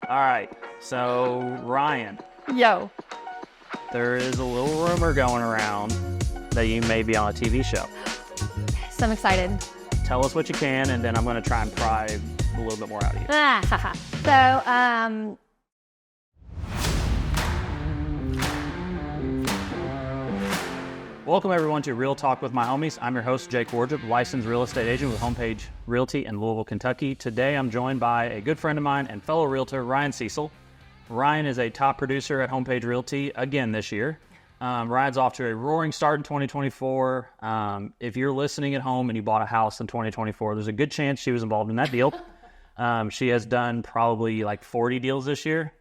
All right, so Ryan, Yo. there is a little rumor going around that you may be on a TV show. So I'm excited. Tell us what you can, and then I'm going to try and pry a little bit more out of you. So, Welcome, everyone, to Real Talk with My Homies. I'm your host, Jake Wardrop, licensed real estate agent with Homepage Realty in Louisville, Kentucky. Today, I'm joined by a good friend of mine and fellow realtor, Ryan Cecil. Ryan is a top producer at Homepage Realty again this year. Ryan's off to a roaring start in 2024. If you're listening at home and you bought a house in 2024, there's a good chance she was involved in that deal. She has done probably like 40 deals this year.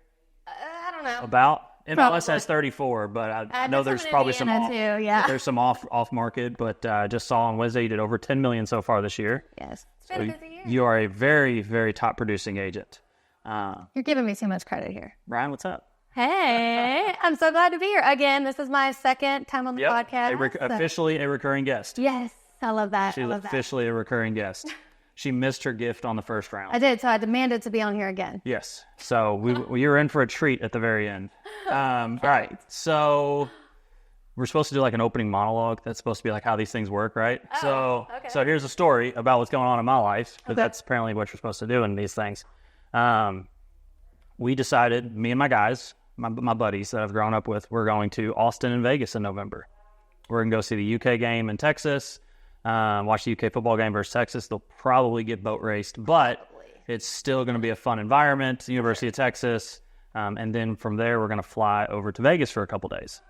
I don't know. About. MLS has 34, but I know there's probably some off, too, yeah. there's some off market, but just saw on Wednesday you did over 10 million so far this year. Yes. It's been a busy year. You are a very, very top producing agent. You're giving me too much credit here. Ryan, what's up? Hey, I'm so glad to be here. Again, this is my second time on the podcast. Officially a recurring guest. Yes, I love that. She's officially a recurring guest. She missed her gift on the first round. I did, so I demanded to be on here again. Yes. So you're in for a treat at the very end. All right. So we're supposed to do like an opening monologue. That's supposed to be like how these things work, right? Oh, okay. So here's a story about what's going on in my life. But that's apparently what you're supposed to do in these things. We decided, me and my guys, my buddies that I've grown up with, we're going to Austin and Vegas in November. We're going to go see the UK game in Texas. Watch the UK football game versus Texas. They'll probably get boat raced, but it's still going to be a fun environment. University of Texas. And then from there, we're going to fly over to Vegas for a couple days.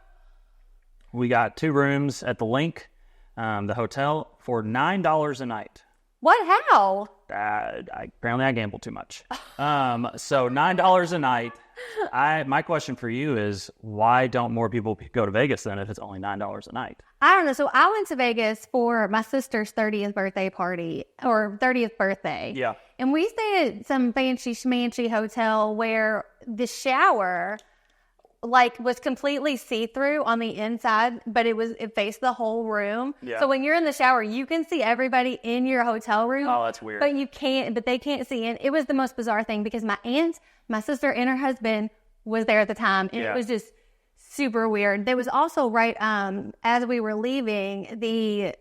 We got 2 rooms at the Link, the hotel, for $9 a night. What? How? Apparently I gamble too much. So $9 a night. My question for you is, why don't more people go to Vegas then if it's only $9 a night? I don't know. So I went to Vegas for my sister's 30th birthday party, or 30th birthday. Yeah. And we stayed at some fancy schmancy hotel where the shower was completely see-through on the inside, but it faced the whole room. Yeah. So when you're in the shower, you can see everybody in your hotel room. Oh, that's weird. But they can't see in. It was the most bizarre thing because my aunt, my sister, and her husband was there at the time, and it was just super weird. There was also as we were leaving, the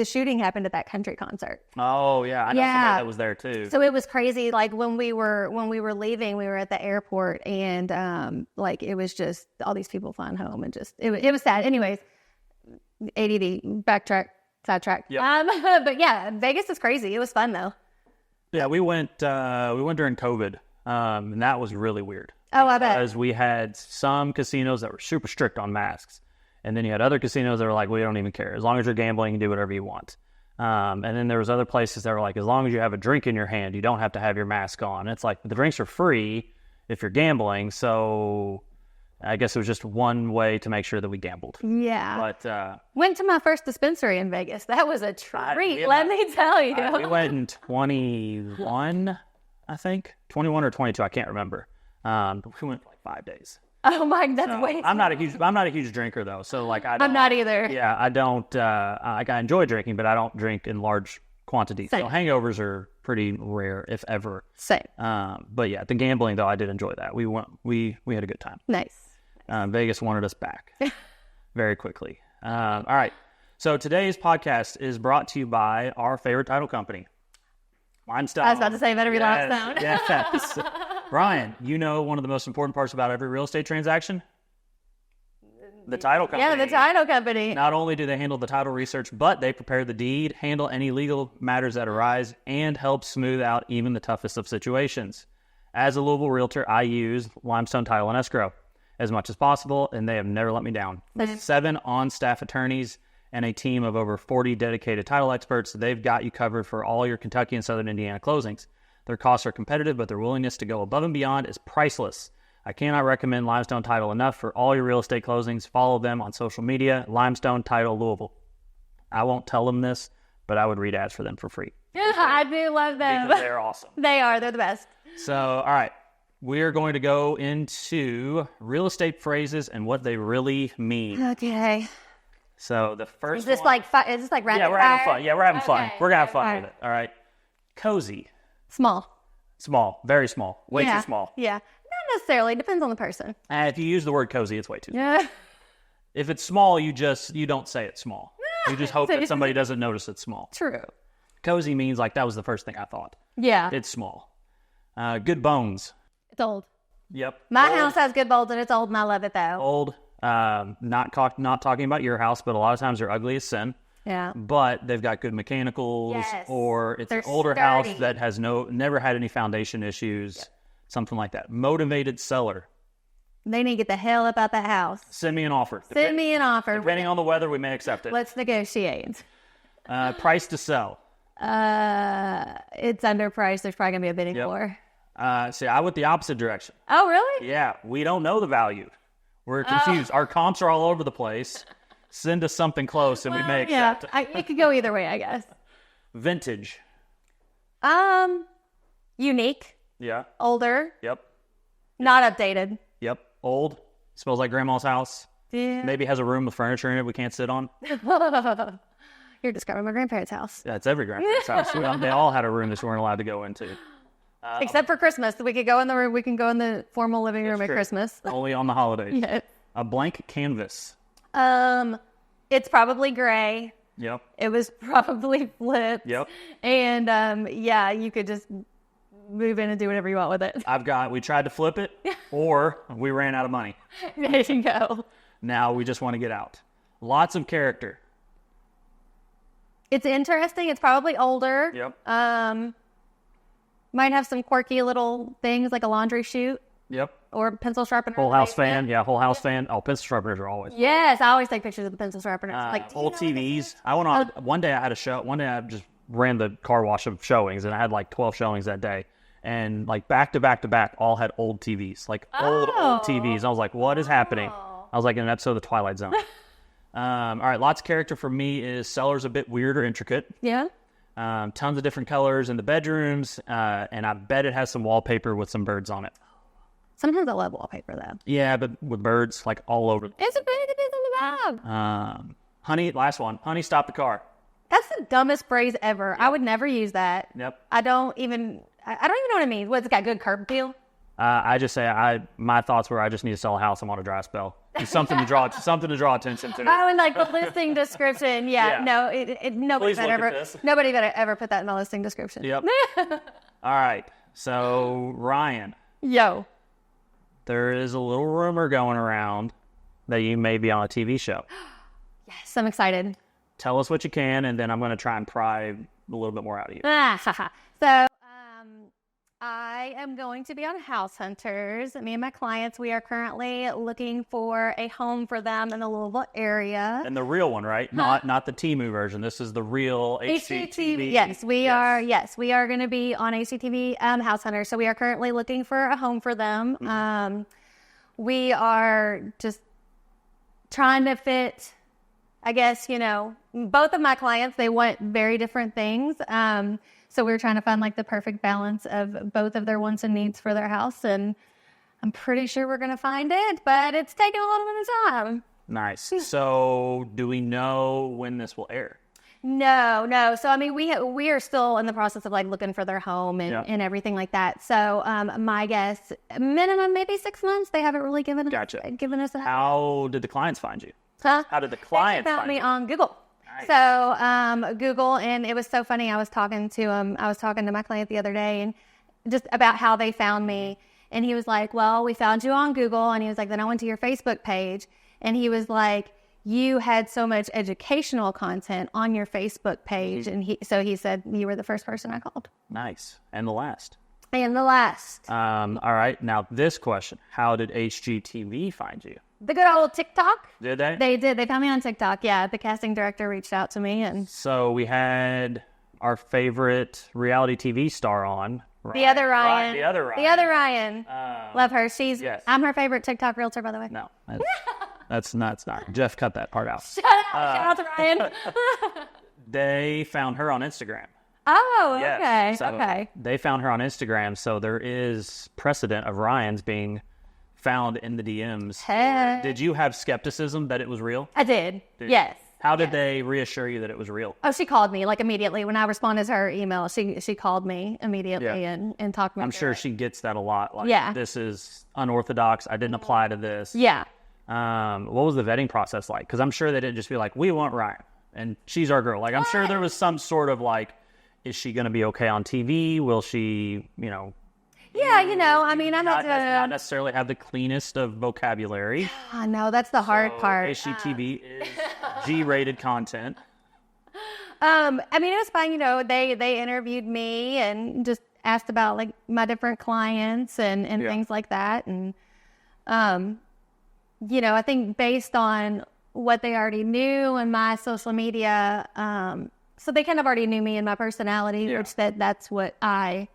shooting happened at that country concert. Oh yeah, I know somebody that was there too. So it was crazy. Like when we were leaving, we were at the airport, and it was just all these people flying home, and just it was sad. Anyways, ADD, sidetrack. Yep. But yeah, Vegas is crazy. It was fun though. Yeah, we went during COVID, and that was really weird. Oh, I bet. Because we had some casinos that were super strict on masks. And then you had other casinos that were like, we don't even care. As long as you're gambling, you can do whatever you want. And then there was other places that were like, as long as you have a drink in your hand, you don't have to have your mask on. It's like, the drinks are free if you're gambling. So I guess it was just one way to make sure that we gambled. Yeah. But went to my first dispensary in Vegas. That was a treat, let me tell you. We went in 21, I think. 21 or 22, I can't remember. We went for like 5 days. Oh my, that's way. I'm not a huge drinker though, so I'm not either. Yeah, I don't. I enjoy drinking, but I don't drink in large quantities. Same. So hangovers are pretty rare, if ever. Same. But yeah, the gambling though, I did enjoy that. We had a good time. Nice. Vegas wanted us back very quickly. All right. So today's podcast is brought to you by our favorite title company, Limestone. I was about to say, better be Limestone. Yes. Ryan, you know one of the most important parts about every real estate transaction? The title company. Yeah, the title company. Not only do they handle the title research, but they prepare the deed, handle any legal matters that arise, and help smooth out even the toughest of situations. As a Louisville realtor, I use Limestone Title and Escrow as much as possible, and they have never let me down. With 7 on-staff attorneys and a team of over 40 dedicated title experts, they've got you covered for all your Kentucky and Southern Indiana closings. Their costs are competitive, but their willingness to go above and beyond is priceless. I cannot recommend Limestone Title enough for all your real estate closings. Follow them on social media, Limestone Title Louisville. I won't tell them this, but I would read ads for them for free. I do love them. Because they're awesome. They're the best. So, all right. We're going to go into real estate phrases and what they really mean. Okay. So the first is this one, is this like rapid Yeah, we're having fire? fun. Yeah, we're having fun. Okay. We're going to have fun with it. All right. Cozy. Small. Small, very small, way too small. Yeah, not necessarily. Depends on the person. If you use the word cozy, it's way too small. Yeah. If it's small, you don't say it's small. You just hope that somebody doesn't notice it's small. True. Cozy means like that was the first thing I thought. Yeah. It's small. Good bones. It's old. Yep. My house has good bones and it's old and I love it though. Old. Not talking about your house, but a lot of times they're ugly as sin. Yeah. But they've got good mechanicals, or it's They're an older sturdy. house that has never had any foundation issues, something like that. Motivated seller. They need to get the hell up out that house. Send me an offer. Send me an offer. Depending on the weather, we may accept it. Let's negotiate. Price to sell. It's underpriced. There's probably gonna be a bidding war. See, I went the opposite direction. Oh, really? Yeah, we don't know the value. We're confused. Our comps are all over the place. Send us something close and we may accept. Yeah, it could go either way, I guess. Vintage. Unique. Yeah. Older. Yep. Not updated. Yep. Old. Smells like grandma's house. Yeah. Maybe has a room with furniture in it we can't sit on. You're describing my grandparents' house. That's every grandparent's house. They all had a room that we weren't allowed to go into. Except for Christmas. We could go in the room. We can go in the formal living room at true. Christmas. Only on the holidays. Yeah. A blank canvas. It's probably gray. Yep. It was probably flipped. Yep. And yeah, you could just move in and do whatever you want with it. We tried to flip it, or we ran out of money. There you go. Now we just want to get out. Lots of character. It's interesting. It's probably older. Yep. Might have some quirky little things like a laundry chute Yep. or a pencil sharpener. Whole house fan. Yeah, whole house fan. Oh, pencil sharpeners are always. Yes, I always take pictures of the pencil sharpeners. Old TVs. I went on. One day I had a show. One day I just ran the car wash of showings, and I had like 12 showings that day. And like back to back to back, all had old TVs, like old TVs. I was like, what is happening? I was like in an episode of The Twilight Zone. All right, lots of character for me is seller's a bit weird or intricate. Yeah. Tons of different colors in the bedrooms, and I bet it has some wallpaper with some birds on it. Sometimes I love wallpaper though. Yeah, but with birds like all over. It's a bit of the vibe. Honey, last one. Honey, stop the car. That's the dumbest phrase ever. Yep. I would never use that. Yep. I don't even know what it means. What's it got? Good curb appeal? I just say my thoughts were I just need to sell a house. I'm on a dry spell. Just something to draw attention to. Oh, and like the listing description. Yeah. No, nobody better ever put that in the listing description. Yep. All right. So Ryan. Yo. There is a little rumor going around that you may be on a TV show. Yes, I'm excited. Tell us what you can, and then I'm going to try and pry a little bit more out of you. So, I am going to be on House Hunters. Me and my clients, we are currently looking for a home for them in the Louisville area. And the real one, right? Not the Temu version. This is the real HGTV. Yes, we are. Yes, we are going to be on HGTV House Hunters. So we are currently looking for a home for them. Mm-hmm. We are just trying to fit, I guess, both of my clients, they want very different things. So we're trying to find like the perfect balance of both of their wants and needs for their house. And I'm pretty sure we're going to find it, but it's taking a little bit of time. Nice. So do we know when this will air? No. So, I mean, we are still in the process of like looking for their home and everything like that. So my guess, minimum maybe 6 months. They haven't really given us a... How did the clients find you? Huh? How did the clients found me you? On Google. Nice. So Google, and it was so funny. I was talking to my client the other day, and just about how they found me. And he was like, "Well, we found you on Google." And he was like, "Then I went to your Facebook page," and he was like, "You had so much educational content on your Facebook page," and he said you were the first person I called. Nice. And the last. All right. Now this question: how did HGTV find you? The good old TikTok. Did they? They did. They found me on TikTok. Yeah, the casting director reached out to me, and so we had our favorite reality TV star on. The other Ryan. The other Ryan. Love her. I'm her favorite TikTok realtor, by the way. No, that's not. Jeff, cut that part out. Shout out to Ryan. They found her on Instagram. Oh, yes. Okay. So okay. They found her on Instagram, so there is precedent of Ryan's being found in the DMs. Hey. Did you have skepticism that it was real? I did. Yes. How did they reassure you that it was real? Oh, she called me like immediately when I responded to her email. She called me immediately and talked to me. I'm sure she gets that a lot. Like, Yeah. this is unorthodox. I didn't apply to this. Yeah. What was the vetting process like? Because I'm sure they didn't just be like, we want Ryan and she's our girl. Like, I'm sure there was some sort of like, is she going to be okay on TV? Will she, you know? Yeah, I mean, I'm not not necessarily have the cleanest of vocabulary. I know that's the hard part. HGTV is G-rated content. I mean, it was fine. They interviewed me and just asked about like my different clients and things like that. And, I think based on what they already knew and my social media, so they kind of already knew me and my personality, which that's what I.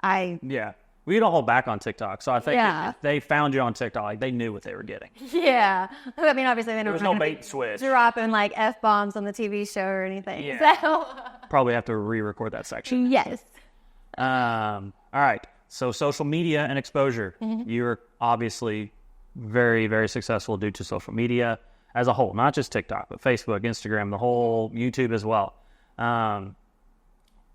Yeah. We don't hold back on TikTok. So I think if they found you on TikTok, like, they knew what they were getting. Yeah. I mean, obviously, they there was no bait and switch. Dropping like F-bombs on the TV show or anything. Yeah. So. Probably have to re-record that section. Yes. All right. So social media and exposure. You're obviously very, very successful due to social media as a whole, not just TikTok, but Facebook, Instagram, the whole YouTube as well.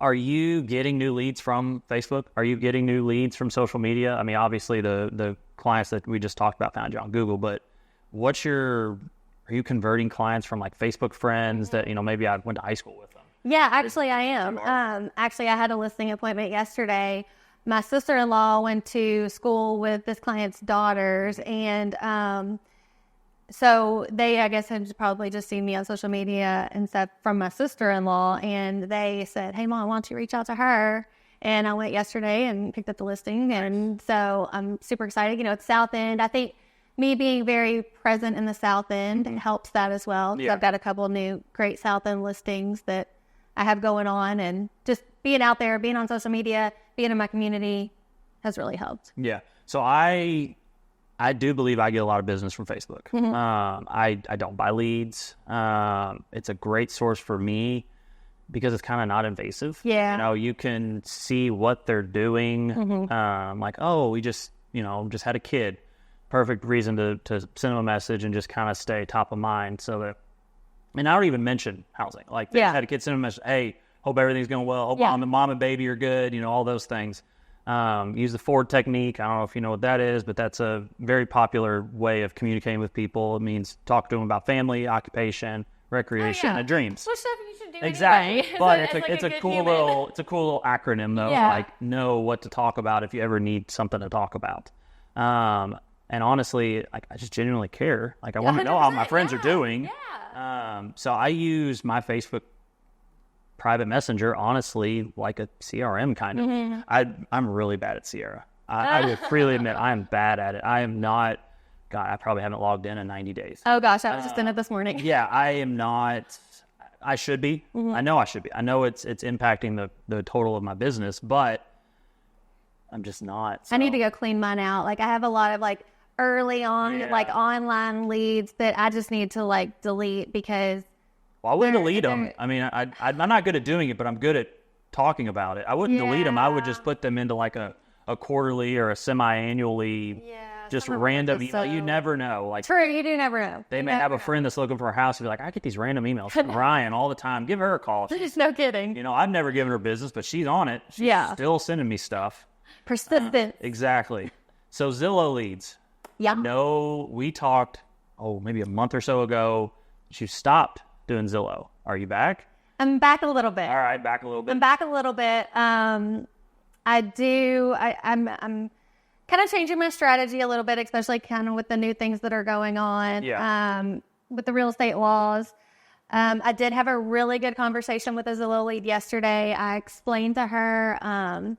Are you getting new leads from Facebook? Are you getting new leads from social media? I mean, obviously the clients that we just talked about found you on Google, but are you converting clients from like Facebook friends that, maybe I went to high school with them? Yeah, actually I am. Actually, I had a listing appointment yesterday. My sister-in-law went to school with this client's daughters, and so they, I guess, had probably just seen me on social media and stuff from my sister-in-law, and they said, hey, Mom, why don't you reach out to her? And I went yesterday and picked up the listing, and so I'm super excited. It's South End. I think me being very present in the South End helps that as well. Yeah. I've got a couple new great South End listings that I have going on, and just being out there, being on social media, being in my community has really helped. Yeah. So I do believe I get a lot of business from Facebook. I don't buy leads. It's a great source for me because it's kind of not invasive. Yeah. You can see what they're doing. Like, oh, we just had a kid. Perfect reason to send them a message and just kind of stay top of mind. And I don't even mention housing. Like, they had a kid send them a message, hey, hope everything's going well. Hope mom and baby are good. All those things. Use the Ford technique. I don't know if you know what that is, but that's a very popular way of communicating with people. It means talk to them about family, occupation, recreation, and dreams. Which stuff you should do exactly. Anyway. But it's a cool little acronym though. Yeah. Like, know what to talk about if you ever need something to talk about. And honestly, I just genuinely care. Like, I want to know how my friends are doing. Yeah. So I use my Facebook private messenger, honestly, like a CRM kind of. I'm really bad at Sierra. I would freely admit I am bad at it. I am not. God, I probably haven't logged in 90 days. Oh gosh, I was just in it this morning. Yeah, I am not. I should be. I know I should be. I know it's impacting the total of my business, but I'm just not. So. I need to go clean mine out. Like, I have a lot of like early on like online leads that I just need to like delete because. Well, I wouldn't delete them. I mean, I'm not good at doing it, but I'm good at talking about it. I wouldn't delete them. I would just put them into like a quarterly or a semi-annually, just random email. You never know. Like, true, you do never know. They may have a friend that's looking for a house and be like, I get these random emails from Ryan all the time. Give her a call. There's no kidding. I've never given her business, but she's on it. She's still sending me stuff. Persistence. Exactly. So Zillow leads. Yeah. No, we talked, maybe a month or so ago. She stopped doing Zillow. Are you back? I'm back a little bit. All right, back a little bit. I'm back a little bit. I'm kind of changing my strategy a little bit, especially kind of with the new things that are going on. With the real estate laws. I did have a really good conversation with a Zillow lead yesterday. I explained to her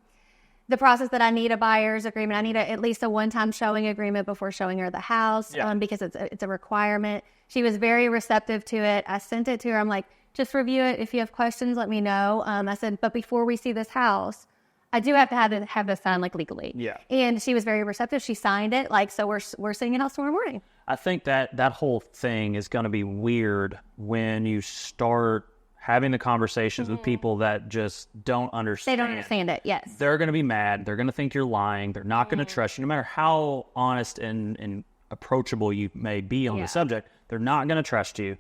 the process that I need a buyer's agreement. I need at least a one-time showing agreement before showing her the house because it's a requirement. She was very receptive to it. I sent it to her. I'm like, just review it. If you have questions, let me know. I said, but before we see this house, I do have to have this signed like legally. Yeah. And she was very receptive. She signed it. Like, so we're seeing it house tomorrow morning. I think that whole thing is going to be weird when you start having the conversations with people that just don't understand. They don't understand it, yes. They're going to be mad. They're going to think you're lying. They're not going to trust you. No matter how honest and approachable you may be on the subject, they're not going to trust you.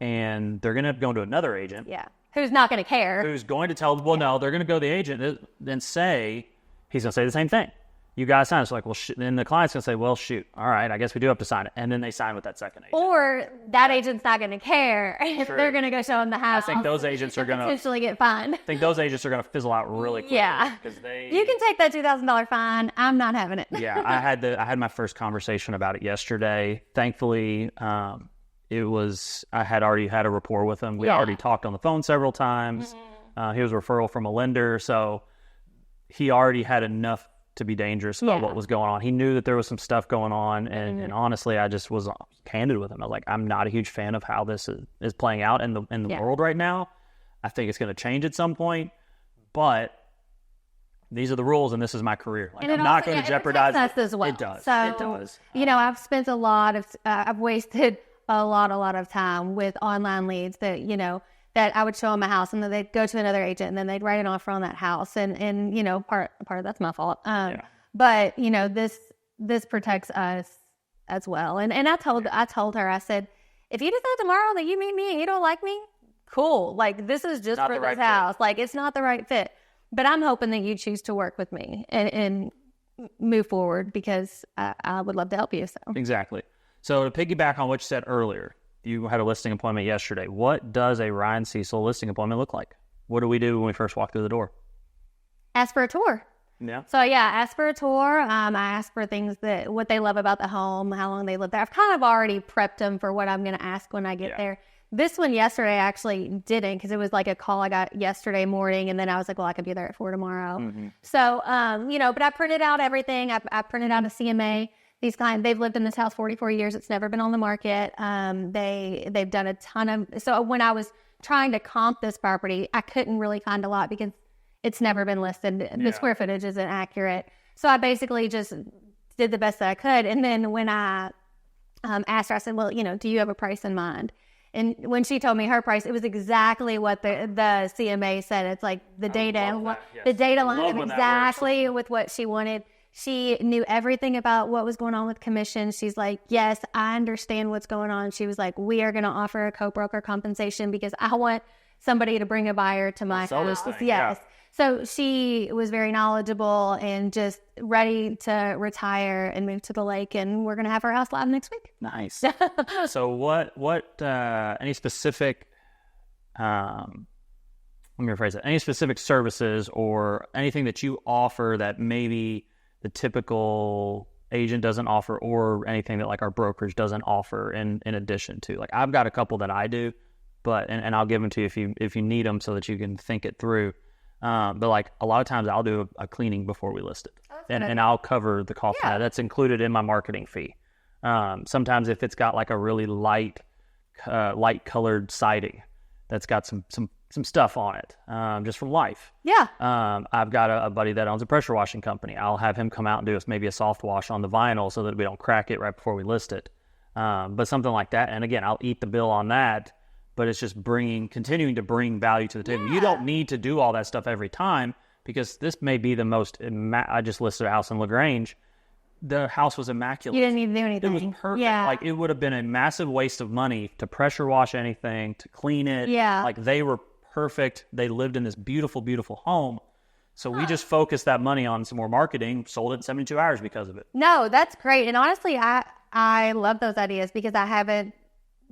and they're going to go to another agent. Yeah. Who's not going to care. Who's going to tell, well, no, they're going to go to the agent and say, he's going to say the same thing. You guys sign it. It's like, well, then the client's going to say, well, shoot, all right, I guess we do have to sign it. And then they sign with that second agent. Or that agent's not going to care if they're going to go show them the house. I think those agents are going to potentially get fined. I think those agents are going to fizzle out really quickly. Yeah. Because You can take that $2,000 fine. I'm not having it. Yeah, I had my first conversation about it yesterday. Thankfully, I had already had a rapport with him. We already talked on the phone several times. He was a referral from a lender, so he already had enough to be dangerous about what was going on. He knew that there was some stuff going on, and honestly, I just was candid with him. I was like, I'm not a huge fan of how this is playing out in the world right now. I think it's going to change at some point, but these are the rules, and this is my career. Like, I'm not going to jeopardize us as well. It does. So, it does. I've spent I've wasted a lot of time with online leads that I would show them a house, and then they'd go to another agent, and then they'd write an offer on that house. And part of that's my fault. But this protects us as well. And I told her, I said, if you decide tomorrow that you meet me and you don't like me, cool. Like, this is just for this house. Like, it's not the right fit. But I'm hoping that you choose to work with me and move forward, because I would love to help you. So exactly. So to piggyback on what you said earlier, you had a listing appointment yesterday. What does a Ryan Cecil listing appointment look like? What do we do when we first walk through the door? Ask for a tour. Yeah. So ask for a tour. I ask for things what they love about the home, how long they lived there. I've kind of already prepped them for what I'm going to ask when I get there. This one yesterday I actually didn't, because it was like a call I got yesterday morning, and then I was like, well, I could be there at 4 tomorrow. So, but I printed out everything. I printed out a CMA. These clients, they've lived in this house 44 years. It's never been on the market. They've done a ton of, so when I was trying to comp this property, I couldn't really find a lot because it's never been listed. The square footage isn't accurate. So I basically just did the best that I could. And then when I asked her, I said, well, do you have a price in mind? And when she told me her price, it was exactly what the CMA said. It's like the data, the data line exactly with what she wanted. She knew everything about what was going on with commission. She's like, yes, I understand what's going on. She was like, we are going to offer a co-broker compensation because I want somebody to bring a buyer to my house. Yes. Yeah. So she was very knowledgeable and just ready to retire and move to the lake. And we're going to have our house live next week. Nice. So what, any specific, let me rephrase it, any specific services or anything that you offer that maybe the typical agent doesn't offer, or anything that like our brokerage doesn't offer in addition to? Like, I've got a couple that I do, but and I'll give them to you if you need them so that you can think it through. But like a lot of times I'll do a cleaning before we list it, and I'll cover the cost. Yeah. That's included in my marketing fee. Sometimes if it's got like a really light colored siding that's got some stuff on it, just from life. Yeah. I've got a buddy that owns a pressure washing company. I'll have him come out and do maybe a soft wash on the vinyl so that we don't crack it right before we list it. But something like that. And again, I'll eat the bill on that, but it's just continuing to bring value to the table. You don't need to do all that stuff every time, because this may be the most, I just listed a house in LaGrange. The house was immaculate. You didn't need to do anything. It was perfect. Yeah. Like, it would have been a massive waste of money to pressure wash anything, to clean it. Yeah. Like, they were perfect. They lived in this beautiful, beautiful home. So we just focused that money on some more marketing, sold it in 72 hours because of it. No, that's great. And honestly, I love those ideas because I haven't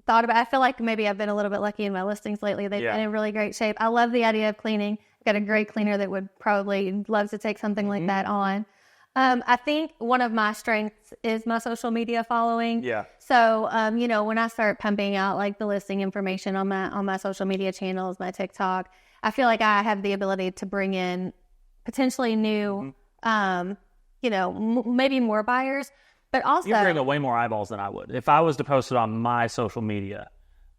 thought about, I feel like maybe I've been a little bit lucky in my listings lately. They've been in really great shape. I love the idea of cleaning. I've got a great cleaner that would probably love to take something like that on. I think one of my strengths is my social media following. Yeah. So, when I start pumping out like the listing information on my social media channels, my TikTok, I feel like I have the ability to bring in potentially new, maybe more buyers, but also you bring in way more eyeballs than I would. If I was to post it on my social media,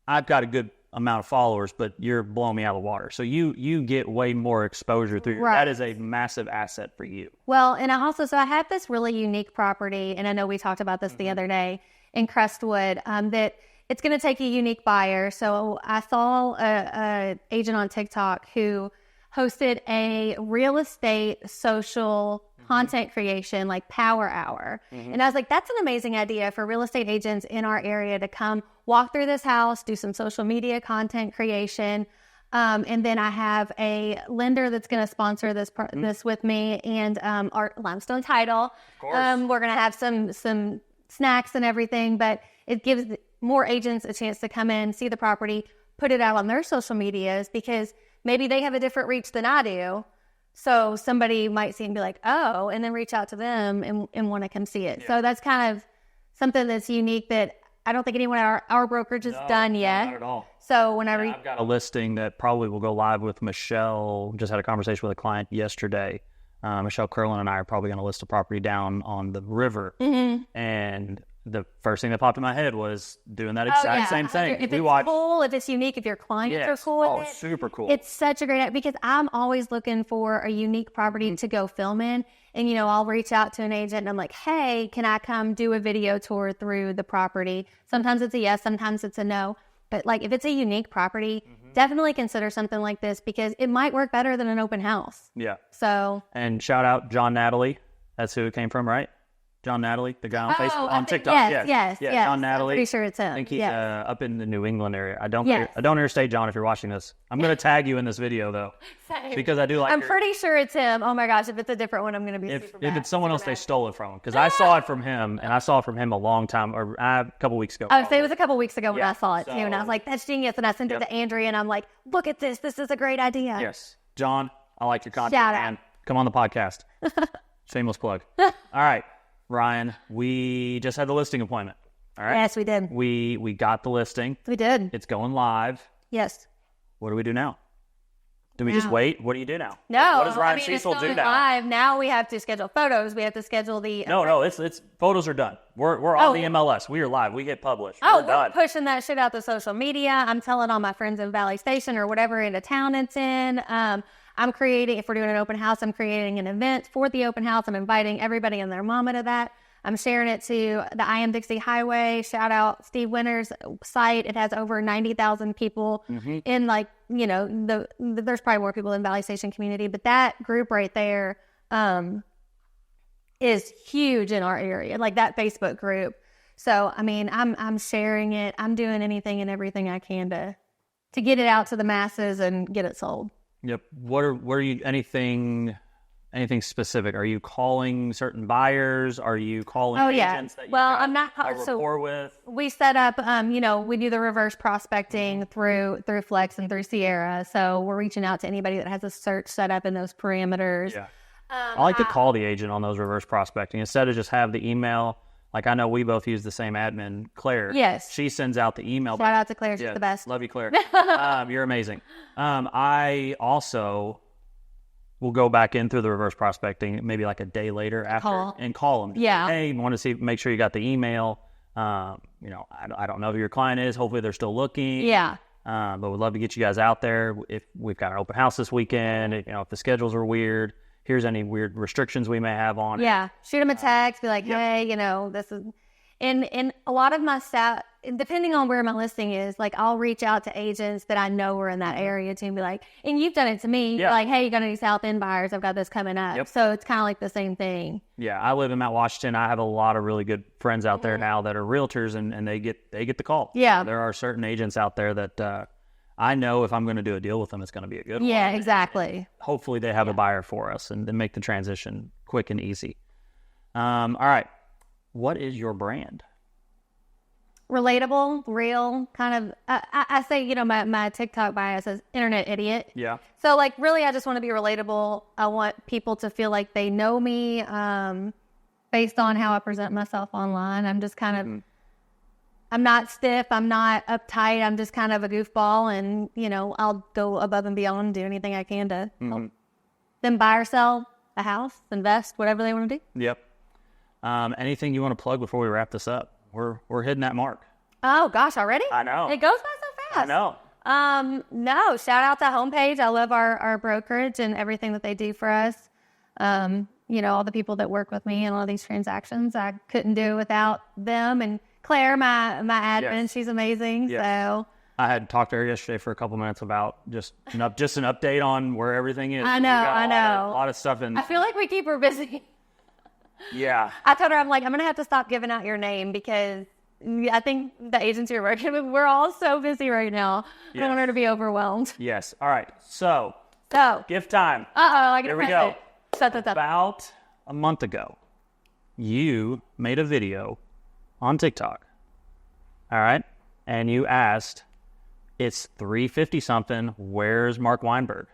I've got a good amount of followers, but you're blowing me out of the water. So you get way more exposure through that is a massive asset for you. Well, and I have this really unique property, and I know we talked about this the other day in Crestwood, that it's going to take a unique buyer. So I saw a agent on TikTok who hosted a real estate social content creation, like Power Hour. And I was like, that's an amazing idea for real estate agents in our area to come walk through this house, do some social media content creation. And then I have a lender that's going to sponsor this with me, and our limestone title. Of course. We're going to have some snacks and everything, but it gives more agents a chance to come in, see the property, put it out on their social medias, because maybe they have a different reach than I do. So somebody might see and be like, oh, and then reach out to them and want to come see it. Yeah. So that's kind of something that's unique that I don't think anyone at our brokerage has done yet. Not at all. So whenever I've got a listing that probably will go live with Michelle. Just had a conversation with a client yesterday. Michelle Curlin and I are probably going to list a property down on the river. And the first thing that popped in my head was doing that exact same thing. If it's cool, if it's unique, if your clients are cool with it. Super cool. It's such a great idea, because I'm always looking for a unique property to go film in. And, I'll reach out to an agent and I'm like, hey, can I come do a video tour through the property? Sometimes it's a yes, sometimes it's a no. But like, if it's a unique property, definitely consider something like this, because it might work better than an open house. Yeah. So. And shout out John Natalie. That's who it came from, right? John Natalie, the guy on Facebook, on TikTok. Yes. John Natalie. I'm pretty sure it's him. I think he's up in the New England area. I don't interstate, John, if you're watching this. I'm going to tag you in this video, though. Same. Because I do like I'm pretty sure it's him. Oh, my gosh. If it's a different one, I'm going to be super mad. If it's someone else, they stole it from him. Because I saw it from him, and I saw it from him a couple weeks ago. Oh, so it was a couple weeks ago when I saw it, too. And I was like, that's genius. And I sent it to Andrea, and I'm like, look at this. This is a great idea. Yes. John, I like your content, Shout man. Come on the podcast. Shameless plug. All right. Ryan, we just had the listing appointment. All right. Yes, we did. We got the listing. We did. It's going live. Yes. What do we do now? Do we just wait? What do you do now? No. What does Ryan Cecil do now? Live. Now we have to schedule photos. We have to schedule the. No. It's photos are done. We're on the MLS. We are live. We hit publish. We're done. Pushing that shit out to social media. I'm telling all my friends in Valley Station or whatever in the town it's in. I'm creating, if we're doing an open house, I'm creating an event for the open house. I'm inviting everybody and their mama to that. I'm sharing it to the I Am Dixie Highway. Shout out Steve Winter's site. It has over 90,000 people in, like, there's probably more people in Valley Station community, but that group right there is huge in our area, like that Facebook group. So, I mean, I'm sharing it. I'm doing anything and everything I can to get it out to the masses and get it sold. Yep. What are you, anything specific? Are you calling certain buyers? Are you calling agents that you I'm not a rapport with? We set up, we do the reverse prospecting through Flex and through Sierra. So we're reaching out to anybody that has a search set up in those parameters. Yeah. I like to call the agent on those reverse prospecting instead of just have the email. Like, I know we both use the same admin, Claire. Yes. She sends out the email. Shout out to Claire. She's the best. Love you, Claire. You're amazing. I also will go back in through the reverse prospecting maybe like a day later and call them. Yeah. Hey, want to make sure you got the email. I don't know who your client is. Hopefully they're still looking. Yeah. But we'd love to get you guys out there. If we've got an open house this weekend, if the schedules are weird, here's any weird restrictions we may have on it. Yeah. Shoot them a text. Be like, hey, this is... And a lot of my staff, depending on where my listing is, like, I'll reach out to agents that I know are in that area too and be like, and you've done it to me. Yeah. Like, hey, you got any South End buyers? I've got this coming up. Yep. So it's kind of like the same thing. Yeah. I live in Mount Washington. I have a lot of really good friends out there now that are realtors, and they get the call. Yeah. There are certain agents out there that I know if I'm going to do a deal with them, it's going to be a good one. Yeah, exactly. And hopefully they have a buyer for us and then make the transition quick and easy. All right. What is your brand? Relatable, real, kind of. I say, my TikTok bio says internet idiot. Yeah. So, like, really, I just want to be relatable. I want people to feel like they know me based on how I present myself online. I'm just kind of, I'm not stiff. I'm not uptight. I'm just kind of a goofball. And, I'll go above and beyond and do anything I can to help them buy or sell a house, invest, whatever they want to do. Yep. Anything you want to plug before we wrap this up? We're hitting that mark. Oh gosh, already? I know. It goes by so fast. I know. No, shout out to Homepage. I love our brokerage and everything that they do for us. All the people that work with me in all these transactions, I couldn't do without them. And Claire, my admin, she's amazing. Yes. So I had talked to her yesterday for a couple minutes about just an update on where everything is. I know. A lot of stuff in. I feel like we keep her busy. Yeah. I told her, I'm like, I'm going to have to stop giving out your name because I think the agency you're working with, we're all so busy right now. I don't want her to be overwhelmed. Yes. All right. So, So, gift time. I got Here to we press go. it. Shut this up. About a month ago, you made a video on TikTok. All right. And you asked, it's 3:50 something. Where's Mark Weinberg?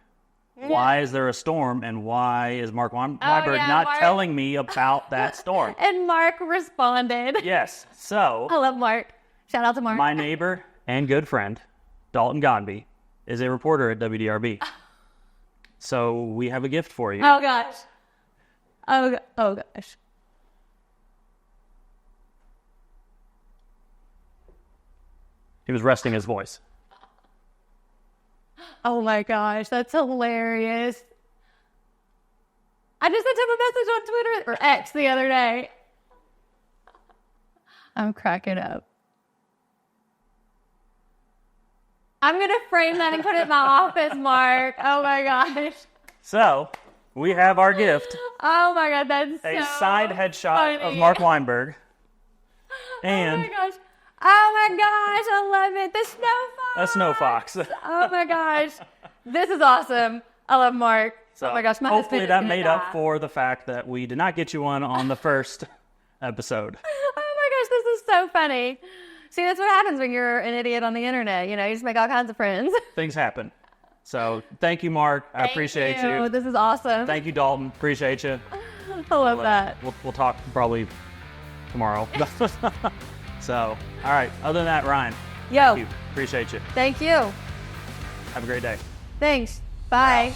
Why is there a storm? And why is Mark Weinberg not Mark. telling me about that storm? And Mark responded. Yes. So, I love Mark. Shout out to Mark. my neighbor and good friend, Dalton Gonby, is a reporter at WDRB. So we have a gift for you. Oh, gosh. Oh gosh. He was resting his voice. Oh, my gosh. That's hilarious. I just sent him a message on Twitter or X the other day. I'm cracking up. I'm going to frame that and put it in my office, Mark. Oh, my gosh. So we have our gift. Oh, my God. That's A so side headshot funny. of Mark Weinberg. And Oh, my gosh. Oh, my gosh. I love it. The snow fox. a snow fox. Oh, my gosh. This is awesome. I love Mark. So oh, my gosh. My hopefully husband that is gonna made die. up for the fact that we did not get you one on the first episode. Oh, my gosh. This is so funny. See, that's what happens when you're an idiot on the internet. You know, you just make all kinds of friends. Things happen. So thank you, Mark. I appreciate you. This is awesome. Thank you, Dalton. Appreciate you. I love that. We'll talk probably tomorrow. So, all right. Other than that, Ryan, Yo, thank you. Appreciate you. thank you. Have a great day. Thanks. Bye.